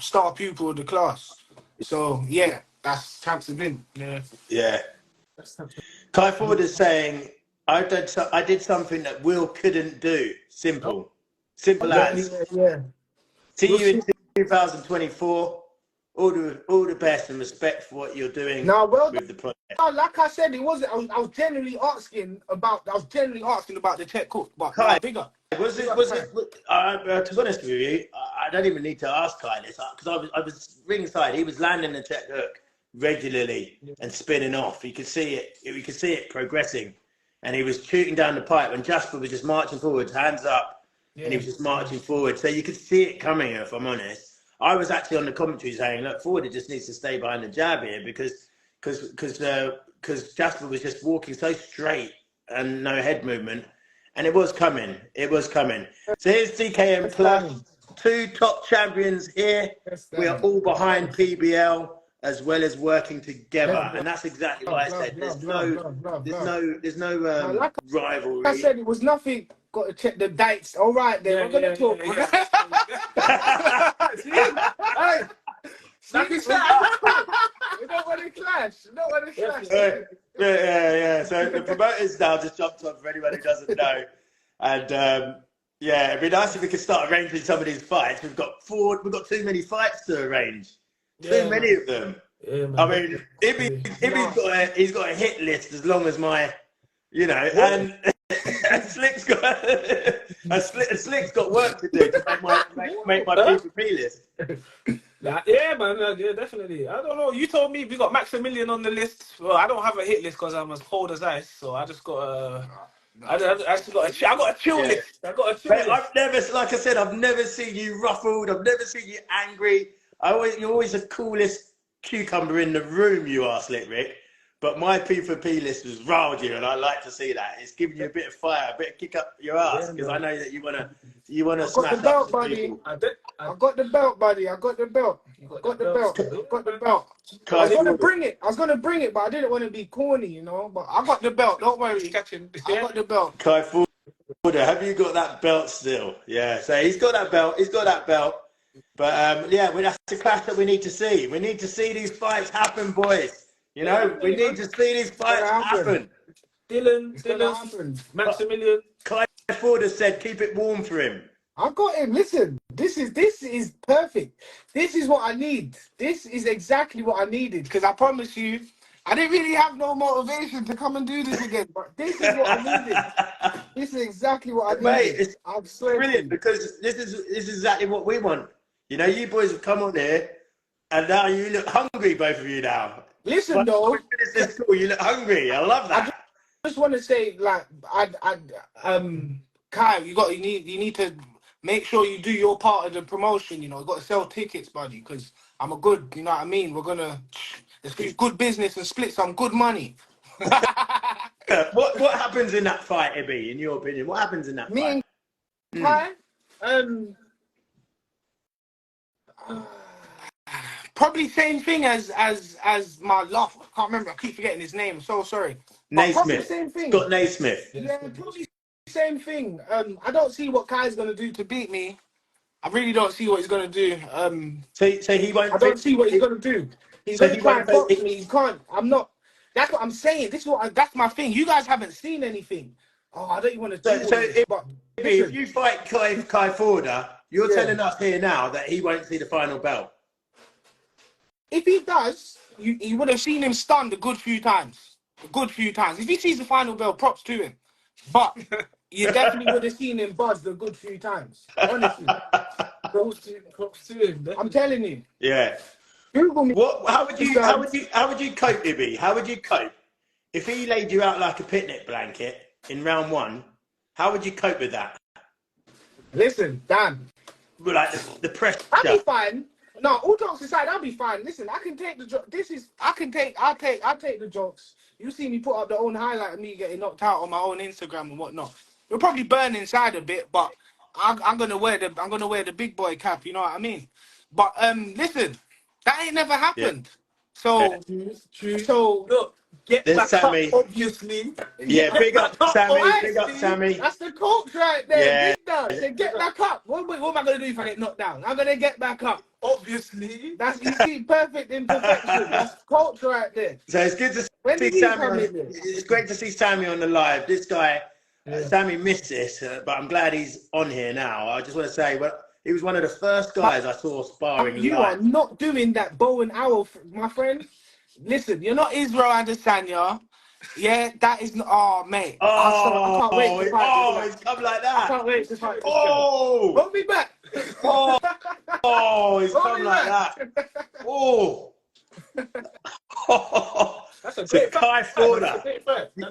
star pupil of the class. So yeah, that's Champs Within. Yeah. Kai Ford is saying, I did something that Will couldn't do. Simple as. See you in 2024. All the best and respect for what you're doing with the project. Like I said, it wasn't. I was generally asking about the Ted Cook, but Kai, bigger. Was it? To be honest with you, I don't even need to ask Kai this because I was ringside. He was landing the Ted Cook regularly and spinning off. You could see it. You could see it progressing, and he was shooting down the pipe. And Jasper was just marching forward, hands up, and he was just marching forward. So you could see it coming. If I'm honest. I was actually on the commentary saying, look, Ford just needs to stay behind the jab here because Jasper was just walking so straight and no head movement. And it was coming. So here's DKM Plus, 2 top champions here. We are all behind PBL as well as working together. And that's exactly what I said. There's no rivalry. I said it was nothing. Got to check the dates. All right, then we're gonna talk. See? Hey, we don't want to clash. Yeah. So the promoters now just jumped on for anyone who doesn't know, and it'd be nice if we could start arranging some of these fights. We've got too many fights to arrange. Too many of them. Yeah, man. I mean, Ibby's got a hit list as long as my, and. Slick's got work to do to make my PPP list. Yeah, man. Yeah, definitely. I don't know. You told me we got Maximilian on the list. Well, I don't have a hit list because I'm as cold as ice. So I just got I got a chill Yeah. list. I got a chill Mate, list. I've never, like I said, I've never seen you ruffled. I've never seen you angry. You're always the coolest cucumber in the room, you are, Slick Rick. But my P4P list has riled you, and I like to see that. It's giving you a bit of fire, a bit of kick up your ass, because I know that you wanna I got the smash up belt, some buddy. people. I got the belt, buddy. I got the belt. I got the belt. I got the belt. I Kai was gonna Forder, bring it. I was gonna bring it, but I didn't want to be corny, you know. But I got the belt. Don't worry. I got the belt. Kai Forder, have you got that belt still? Yeah, so he's got that belt. He's got that belt. But yeah, that's the clash that we need to see. We need to see these fights happen, boys. You know, we need to see these fights happen. Dylan, Maximilian. Kai Forder said, keep it warm for him. I got him. Listen, this is perfect. This is what I need. This is exactly what I needed. Because I promise you, I didn't really have no motivation to come and do this again. But this is what I needed. This is exactly what I needed. Mate, it's I'm swearing. brilliant, because this is exactly what we want. You know, you boys have come on here, and now you look hungry, both of you now. Listen, though, This school, you look hungry. I love that. I just want to say, like, Kai, you need to make sure you do your part of the promotion. You know, you got to sell tickets, buddy, because I'm a good. You know what I mean? Let's do good business and split some good money. What happens in that fight, Ibby? In your opinion, what happens in that fight? Me and Kai, probably same thing as my love. I can't remember. I keep forgetting his name. I'm so sorry. Naismith. Same thing. Scott Naismith. Yeah, probably same thing. I don't see what Kai's gonna do to beat me. I really don't see what he's gonna do. So he won't. I don't see what he's gonna do. He's gonna try and box me. He can't. I'm not. That's what I'm saying. That's my thing. You guys haven't seen anything. Oh, I don't even want to do this. But if you fight Kai Forder, you're telling us here now that he won't see the final belt. If he does, you would have seen him stunned a good few times. If he sees the final bell, props to him. But you definitely would have seen him buzzed a good few times. Honestly. props to him. I'm telling you. Yeah. Google me. How would you cope, Ibby? How would you cope if he laid you out like a picnic blanket in round one? How would you cope with that? Listen, Dan. Like the pressure. I'll be fine. No, all jokes aside, I'll be fine. Listen, I can take the joke. I'll take the jokes. You see me put up the own highlight of me getting knocked out on my own Instagram and whatnot. It'll probably burn inside a bit, but I'm gonna wear the big boy cap. You know what I mean? But listen, that ain't never happened. Yeah. So look, get There's back Sammy. up, obviously. Yeah, big up Sammy. Right, big up Sammy. That's the coach right there. Yeah. Big down. So get back up. What am I gonna do if I get knocked down? I'm gonna get back up. Obviously. That's, you see, perfect imperfection. That's coach right there. So it's good to see Sammy. It's great to see Sammy on the live. This guy, Sammy missed this, but I'm glad he's on here now. I just want to say, well, he was one of the first guys I saw sparring live. You are not doing that bow and arrow, my friend. Listen, you're not Israel Adesanya. Yeah, that is not. Oh, mate. I can't wait to fight it's come like that. I can't wait to fight this Oh! Hold me back. It's come like that. Oh! That's a great Kai Forder.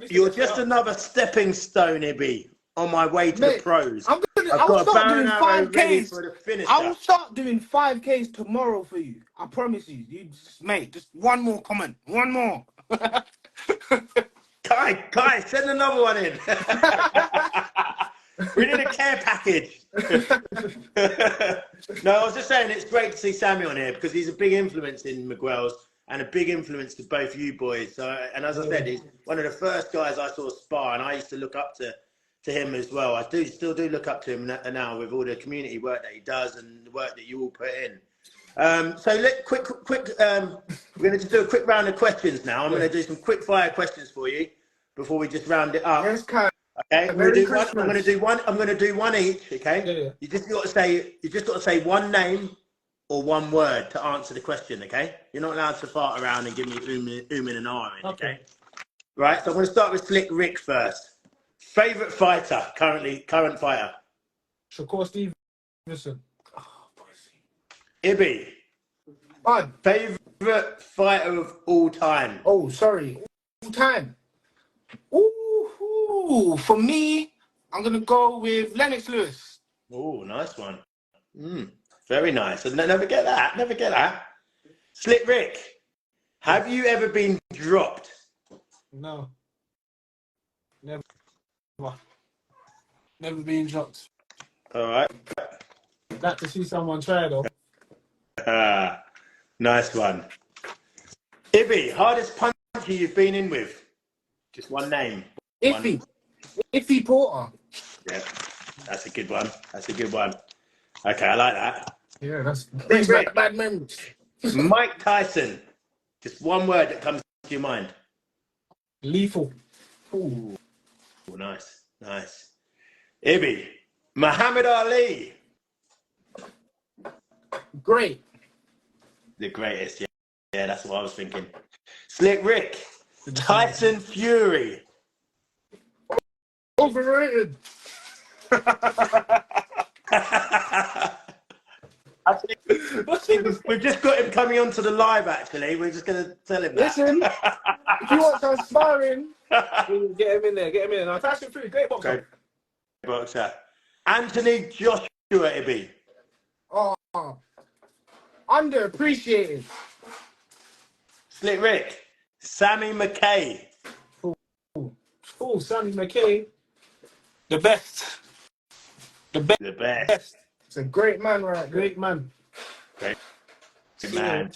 You're just another stepping stone, Ibby, on my way to the pros. I will start doing 5Ks. For the finish. I will start doing 5Ks tomorrow for you. I promise you. Just one more comment. One more. Kai, send another one in. We need a care package. No, I was just saying it's great to see Sammy on here because he's a big influence in Miguels and a big influence to both you boys. So, and as I said, he's one of the first guys I saw spar, and I used to look up to him as well. I still do look up to him now with all the community work that he does and the work that you all put in. So quick. We're going to just do a quick round of questions now. I'm going to do some quick fire questions for you before we just round it up. Yes, Kai. Okay, I'm going to do one each. Okay, yeah. You just got to say one name or one word to answer the question. Okay, you're not allowed to fart around and give me oomin and ahhing. Okay, right. So I'm going to start with Slick Rick first. Favorite fighter, current fighter. Shakur Stevenson. Ibby. Favorite fighter of all time. Oh, sorry. All time. Ooh. Ooh, for me, I'm gonna go with Lennox Lewis. Oh, nice one. Very nice. And never get that. Never get that. Slick Rick, have you ever been dropped? No. Never. Never been dropped. All right. Glad to see someone try though. Nice one. Ibby, hardest puncher you've been in with? Just one name. Iffy Porter. Yeah, that's a good one. That's a good one. Okay, I like that. Yeah, that's Brings back bad memories. Mike Tyson. Just one word that comes to your mind. lethal. Ooh, nice, nice. Ibby, Muhammad Ali. Great. The greatest, yeah. Yeah, that's what I was thinking. Slick Rick, Tyson Fury. Overrated. Actually, we've just got him coming onto the live, actually. We're just going to tell him that. Listen, if you want some sparring, get him in there. Get him in there. Now, Tyson Fury, great boxer. Great boxer. Anthony Joshua, Ibby. Oh, underappreciated. Slick Rick, Sammy McKay. Oh, Sammy McKay. The best. The best. It's a great man, right? Great man. Great man.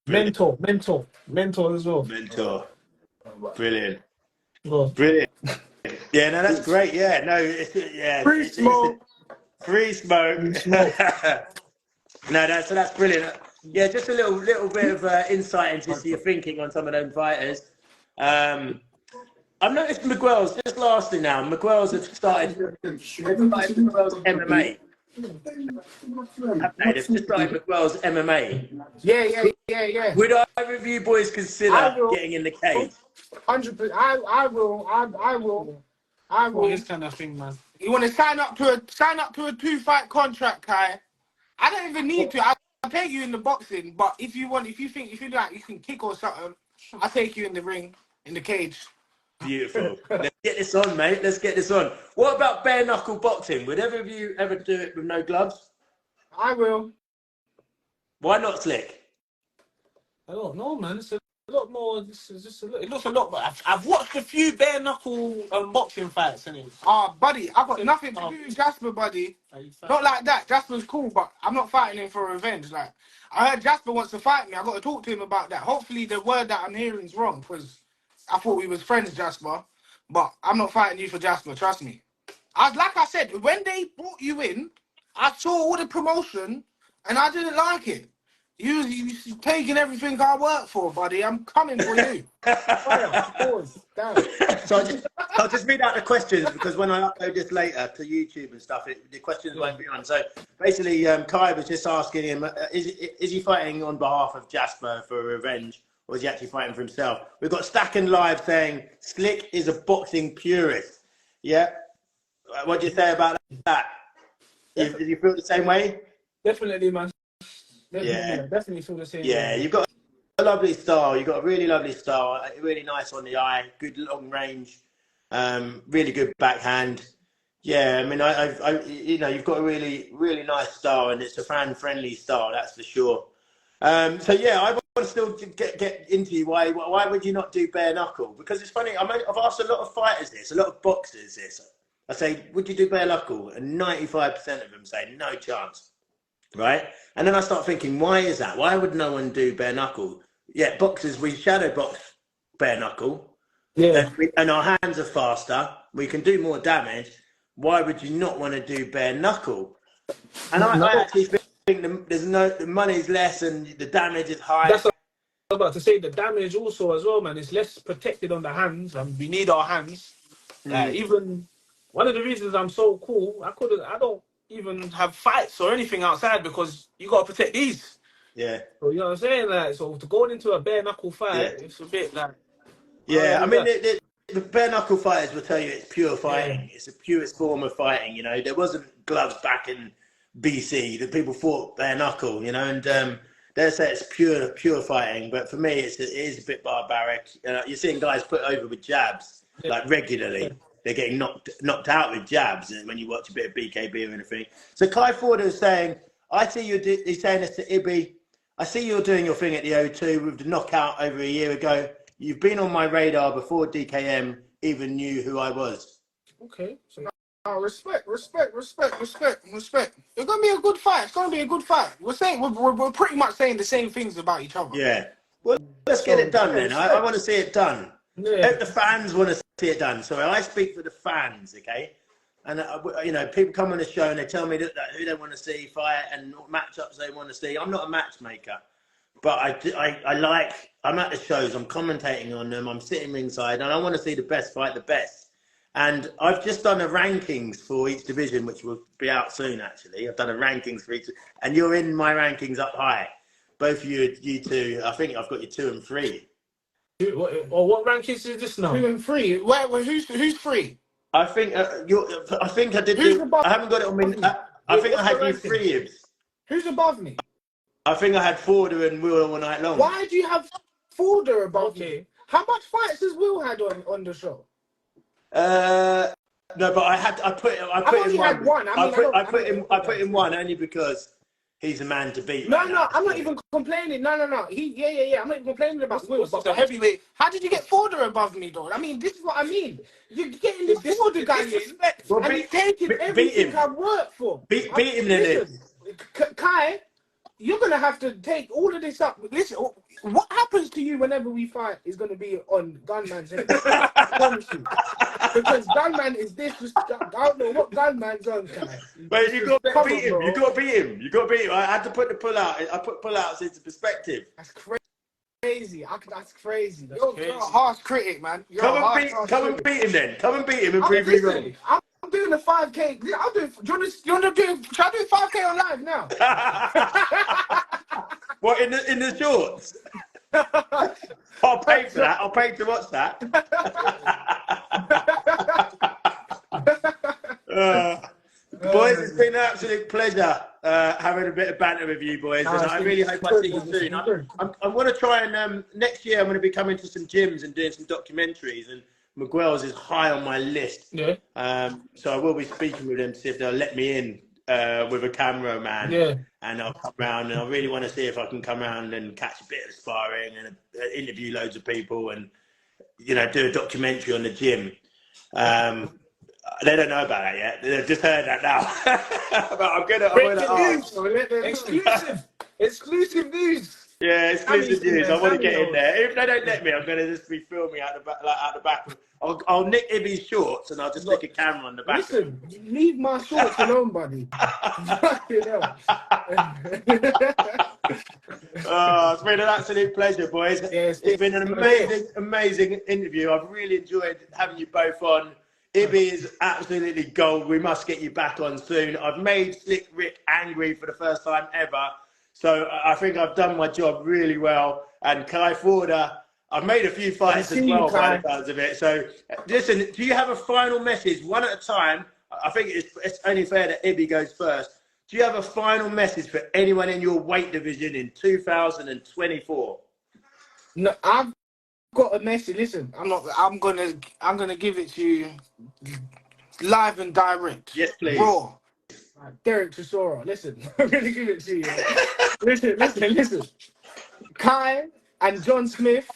Mentor as well. Mentor. Brilliant. Oh. Brilliant. Yeah, no, that's great. Yeah, no, yeah. Free smoke. Free smoke. No, that's brilliant. Yeah, just a little bit of insight into your thinking on some of them fighters. I've noticed Miguels, just lastly now, Miguels have started Miguels MMA. They've just started Miguels MMA. Yeah. Would either of you boys consider getting in the cage? 100%. I will. Oh, this kind of thing, man. You want to sign up to a 2-fight contract, Kai? I don't even need to. I'll take you in the boxing, but if you think you can kick or something, I'll take you in the ring, in the cage. Beautiful. Let's get this on, mate. Let's get this on. What about bare knuckle boxing? Would either of you ever do it with no gloves? I will. Why not, Slick? I don't know, man. It's a lot more. It looks a lot. But I've watched a few bare knuckle boxing fights, and buddy, I've got nothing to do with Jasper, buddy. Not like that. Jasper's cool, but I'm not fighting him for revenge. Like, I heard Jasper wants to fight me. I got to talk to him about that. Hopefully, the word that I'm hearing is wrong, because I thought we was friends, Jasper. But I'm not fighting you for Jasper. Trust me. Like I said, when they brought you in, I saw all the promotion, and I didn't like it. You taking everything I work for, buddy. I'm coming for you. So I'll just read out the questions, because when I upload this later to YouTube and stuff, the questions won't be on. So basically, Kai was just asking him, is he fighting on behalf of Jasper for revenge, or is he actually fighting for himself? We've got Stack and Live saying, Slick is a boxing purist. Yeah? What do you say about that? Do you feel the same way? Definitely, man. Definitely feel the same. Yeah, you've got a lovely style. You've got a really lovely style. Really nice on the eye. Good long range. Really good backhand. Yeah, I mean, I you've got a really, really nice style, and it's a fan-friendly style. That's for sure. So yeah, I want to still get into you. Why would you not do bare knuckle? Because it's funny. I've asked a lot of fighters this, a lot of boxers this. I say, would you do bare knuckle? And 95% of them say no chance. Right? And then I start thinking, why is that? Why would no one do bare knuckle? Yeah, boxers, we shadow box bare knuckle. Yeah. And our hands are faster. We can do more damage. Why would you not want to do bare knuckle? And I actually think the money's less and the damage is high. That's what I was about to say. The damage also as well, man. It's less protected on the hands, and we need our hands. Even one of the reasons I'm so cool, I don't even have fights or anything outside, because you got to protect these. Yeah. So, you know what I'm saying? Like, so to go into a bare knuckle fight, it's a bit like. Yeah, I mean, the bare knuckle fighters will tell you it's pure fighting. Yeah. It's the purest form of fighting. You know, there wasn't gloves back in BC. The people fought bare knuckle. You know, and they say it's pure fighting. But for me, it is a bit barbaric. You're seeing guys put over with jabs like regularly. they're getting knocked out with jabs when you watch a bit of BKB or anything. So Kai Ford is saying, I see you. He's saying this to Ibby. I see you're doing your thing at the O2 with the knockout over a year ago. You've been on my radar before DKM even knew who I was. Okay, so now respect. It's gonna be a good fight. We're pretty much saying the same things about each other. Yeah. Well, let's get it done then. I want to see it done. Yeah. The fans want to see it done. So I speak for the fans, okay? And you know, people come on the show and they tell me that who they want to see fight and what matchups they want to see. I'm not a matchmaker, but I'm at the shows. I'm commentating on them. I'm sitting ringside, and I want to see the best fight the best. And I've just done a rankings for each division, which will be out soon. Actually, I've done a rankings for each, and you're in my rankings up high. Both of you two. I think I've got you 2 and 3. What rankings is this now? 2 and 3. Who's 3? I think I think I did. I haven't got it on me. I think I had you 3 Ibbs. Who's above me? I think I had Forder and Will all night long. Why do you have Forder above me? How much fights has Will had on the show? No, but I put in one. I put in one only because he's a man to beat. No, I'm not even complaining. No. I'm not even complaining about Will. But the heavyweight. How did you get Forder above me, though? I mean, this is what I mean. You're getting this Forder guy in, and he's taking everything I've worked for. Beat him then. Kai, you're gonna have to take all of this up. Listen, what happens to you whenever we fight is gonna be on Gunman's head. I promise you. Because Gunman is disrespectful. I don't know what Gunman's on, Kai. But you got to beat him. You got to beat him. I had to put the pull out. I put pull outs into perspective. That's crazy. That's crazy. You're a harsh critic, man. Come and beat him then. Come and beat him and prove me wrong. I'm doing a 5K. Should I do 5K on live now? What, in the shorts? I'll pay for that. I'll pay to watch that. Boys, it's been an absolute pleasure having a bit of banter with you boys, and I really hope I see you soon. I want to try and next year I'm going to be coming to some gyms and doing some documentaries, and Miguels is high on my list. Yeah. So I will be speaking with them to see if they'll let me in with a cameraman. Yeah. And I'll come around, and I really want to see if I can come around and catch a bit of sparring and interview loads of people, and do a documentary on the gym. They don't know about that yet. They've just heard that now. But I'm gonna exclusive news. Yeah, exclusive news. I want to get in there. If they don't let me, I'm gonna just be filming out the back. I'll nick Ibby's shorts and I'll just stick a camera on the back. Listen, leave my shorts alone, buddy. It's been an absolute pleasure, boys. Yes, it's been an amazing interview. I've really enjoyed having you both on. Ibby is absolutely gold. We must get you back on soon. I've made Slick Rick angry for the first time ever. So I think I've done my job really well. And Kai Forder, I've made a few fights as well by the sounds of it. So listen, do you have a final message, one at a time? I think it's only fair that Ibby goes first. Do you have a final message for anyone in your weight division in 2024? No, I've got a message. Listen, I'm gonna give it to you live and direct. Yes, please. Raw. Derek Chisora, listen, I'm gonna give it to you. Listen. Kai and John Smith,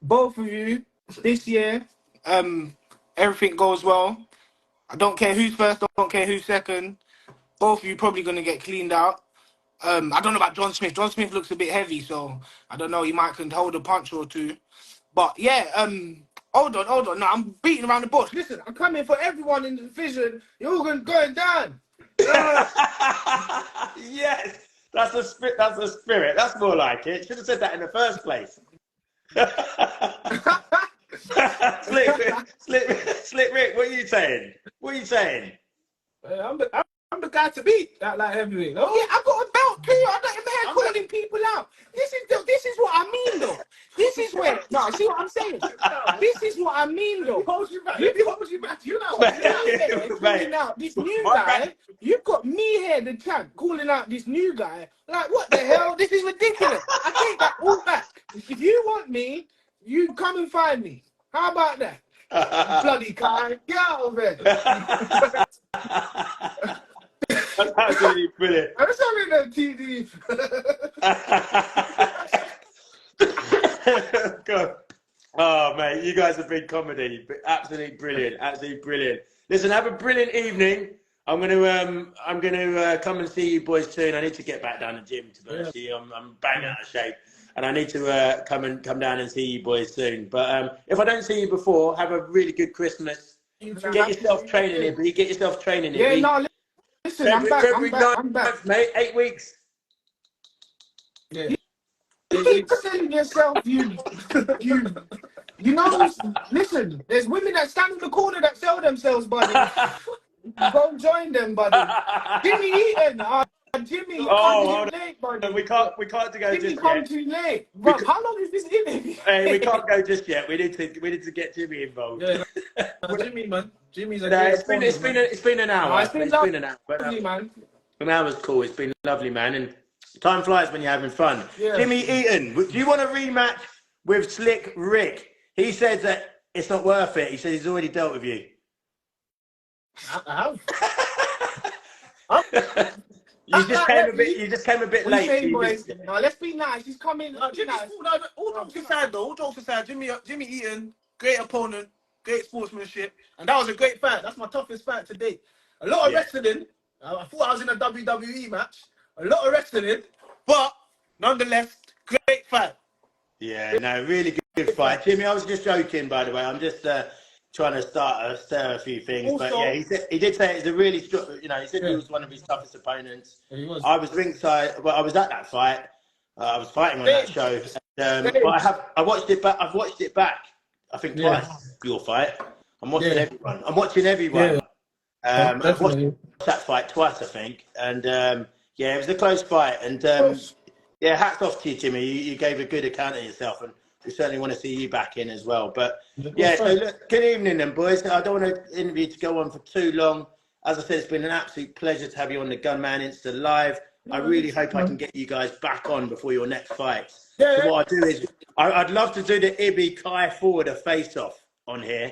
both of you, this year, everything goes well. I don't care who's first, I don't care who's second. Both of you probably gonna get cleaned out. I don't know about John Smith. John Smith looks a bit heavy, so I don't know. He might can hold a punch or two. But yeah, hold on. No, I'm beating around the bush. Listen, I'm coming for everyone in the division. You're all going down. Yes, that's the spirit. That's more like it. Should have said that in the first place. Slick Rick, what are you saying? I'm the guy to beat that light heavyweight. No? Yeah, I got a belt too. I'm not in here calling people out. This is what I mean, though. This is where. No, see what I'm saying? This is what I mean, though. He holds you back. You know. Calling out this new guy. You've got me here, the champ, calling out this new guy. Like, what the hell? This is ridiculous. I take that all back. If you want me, you come and find me. How about that? Bloody guy, get out of it. That's absolutely brilliant. I'm sorry, that TV. God. Oh, mate, you guys have been comedy. Absolutely brilliant. Absolutely brilliant. Listen, have a brilliant evening. I'm gonna come and see you boys soon. I need to get back down to the gym, to be honest with you. I'm bang out of shape, and I need to come down and see you boys soon. But if I don't see you before, have a really good Christmas. Get yourself training, Ibby. Get yourself training, Ibby. Yeah, no, listen, I'm back, mate. 8 weeks. Yeah. You keep telling yourself you know, listen, there's women that stand in the corner that sell themselves, buddy. Go and join them, buddy. Jimmy Eaton, Jimmy, you come too late, buddy. We can't go Jimmy, just come yet. too late. Bro, how long is this interview? Hey, we can't go just yet. We need to get Jimmy involved. Yeah, Jimmy, man. Jimmy's a it's been an hour. No, it's been an hour. But, lovely, man. an hour's cool. It's been lovely, man. And time flies when you're having fun. Yeah. Jimmy Eaton, do you want a rematch with Slick Rick? He says that it's not worth it. He says he's already dealt with you. I have. You just came a bit late. Saying, boys? No, let's be nice. He's coming. All jokes aside, though. All jokes aside, Jimmy Eaton, great opponent, great sportsmanship, and that was a great fight. That's my toughest fight to date. A lot of wrestling. I thought I was in a WWE match. A lot of wrestling, but nonetheless, great fight. Yeah, no, really good fight, Jimmy. I was just joking, by the way. I'm just trying to stir a few things, Also, but yeah, he did say it's a really, he said he was one of his toughest opponents. Yeah, he was. I was ringside, well, I was at that fight. I was fighting on that show, but I watched it back. I've watched it back. I think twice. Your fight. I'm watching everyone. I'm watching everyone. I've watched that fight twice, I think, and yeah, it was a close fight, and yeah, hats off to you, Jimmy. You gave a good account of yourself, and we certainly want to see you back in as well. But yeah, so look, good evening then, boys. I don't want the interview to go on for too long. As I said, it's been an absolute pleasure to have you on the Gunman Insta Live. I really hope I can get you guys back on before your next fight. So what I do is, I'd love to do the Ibby Kai Forwarder face-off on here,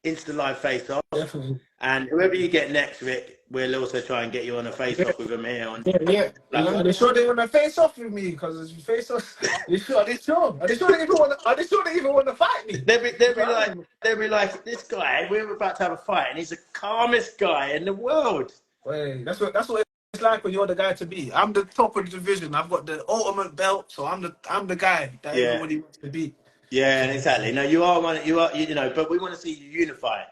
Insta Live face-off. Definitely. And whoever you get next, Rick, we'll also try and get you on a face-off with them here. On They sure they want to face off with me because face off. They sure they even want to fight me. They'll be like, this guy, we're about to have a fight, and he's the calmest guy in the world. Wait, that's what it's like when you're the guy to be. I'm the top of the division. I've got the ultimate belt, so I'm the guy that everybody wants to be. Yeah, exactly. No, you are one. You know, but we want to see you unify.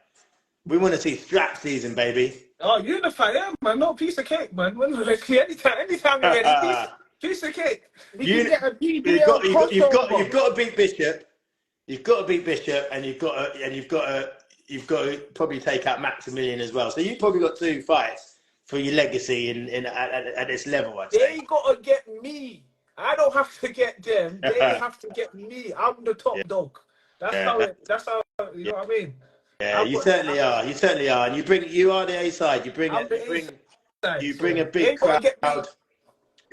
We want to see strap season, baby. Oh, unify, yeah, man. No, piece of cake, man. Anytime you're ready, piece of cake. You've got to beat Bishop. You've got to beat Bishop, and you've got to probably take out Maximilian as well. So you've probably got 2 fights for your legacy at this level, I'd say. They got to get me. I don't have to get them. They have to get me. I'm the top dog. That's how. You know what I mean? Yeah, you certainly are. You certainly are, and you are the A side. You bring a big crowd.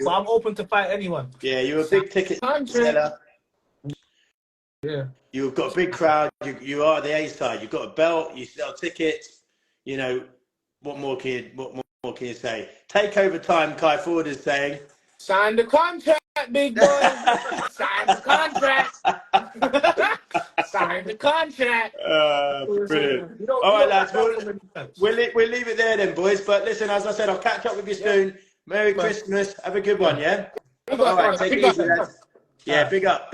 So I'm open to fight anyone. Yeah, you're a big ticket seller. Yeah, you've got a big crowd. You are the A side. You've got a belt. You sell tickets. You know, what more can you say? Takeover time. Kai Ford is saying. Sign the contract, big boy. Sign the contract. Sign the contract. Brilliant. All right, lads. We'll leave it there then, boys. But listen, as I said, I'll catch up with you soon. Merry Christmas. Have a good one, yeah? All right, take it easy, lads. Yeah, big up.